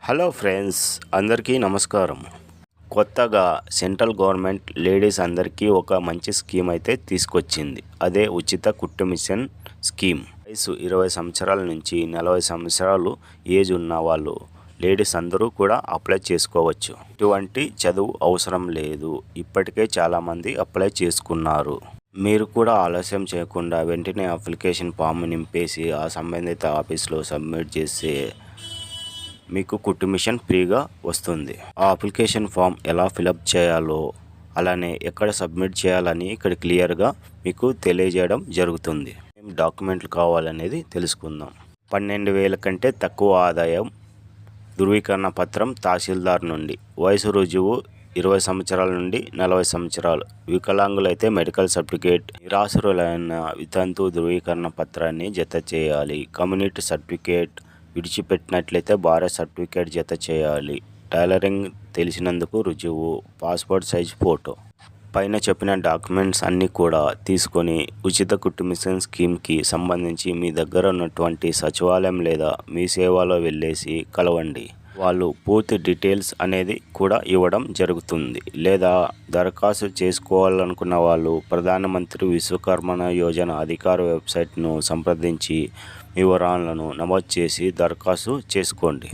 Hello friends, అందరికీ నమస్కారం. కొత్తగా సెంట్రల్ గవర్నమెంట్ లేడీస్ అందరికీ ఒక మంచి స్కీమ్ అయితే తీసుకొచ్చింది. అదే ఉచిత కుట్టు మిషన్ స్కీమ్. వయసు 20 సంవత్సరాల నుంచి 40 సంవత్సరాలు ఏజ్ ఉన్న వాళ్ళు లేడీస్ అందరూ కూడా అప్లై చేసుకోవచ్చు. ఎటువంటి చదువు అవసరం లేదు. ఇప్పటికే చాలామంది అప్లై చేసుకున్నారు. మీరు కూడా ఆలస్యం చేయకుండా వెంటనే అప్లికేషన్ ఫామ్ నింపేసి ఆ సంబంధిత ఆఫీస్లో సబ్మిట్ చేస్తే మీకు కుట్టు మిషన్ ఫ్రీగా వస్తుంది. ఆ అప్లికేషన్ ఫామ్ ఎలా ఫిలప్ చేయాలో, అలానే ఎక్కడ సబ్మిట్ చేయాలని ఇక్కడ క్లియర్గా మీకు తెలియజేయడం జరుగుతుంది. ఏం డాక్యుమెంట్లు కావాలనేది తెలుసుకుందాం. 12,000 కంటే తక్కువ ఆదాయం, ధృవీకరణ పత్రం తహసీల్దార్ నుండి, వయసు రుజువు 20 సంవత్సరాల నుండి 40 సంవత్సరాలు, వికలాంగులైతే మెడికల్ సర్టిఫికేట్, నిరాశ్రులైన వితంతు ధృవీకరణ పత్రాన్ని జత చేయాలి. కమ్యూనిటీ సర్టిఫికేట్ విడిచిపెట్టినట్లయితే భార్య సర్టిఫికేట్ జత చేయాలి. టైలరింగ్ తెలిసినందుకు రుజువు, పాస్పోర్ట్ సైజ్ ఫోటో. పైన చెప్పిన డాక్యుమెంట్స్ అన్నీ కూడా తీసుకొని ఉచిత కుట్టు మిషన్ స్కీమ్కి సంబంధించి మీ దగ్గర ఉన్నటువంటి సచివాలయం లేదా మీ సేవలో వెళ్ళేసి కలవండి. వాళ్ళు పూర్తి డీటెయిల్స్ అనేది కూడా ఇవ్వడం జరుగుతుంది. లేదా దరఖాస్తు చేసుకోవాలనుకున్న వాళ్ళు ప్రధానమంత్రి విశ్వకర్మ యోజన అధికార వెబ్సైట్ను సంప్రదించి వివరాలను నమోదు చేసి దరఖాస్తు చేసుకోండి.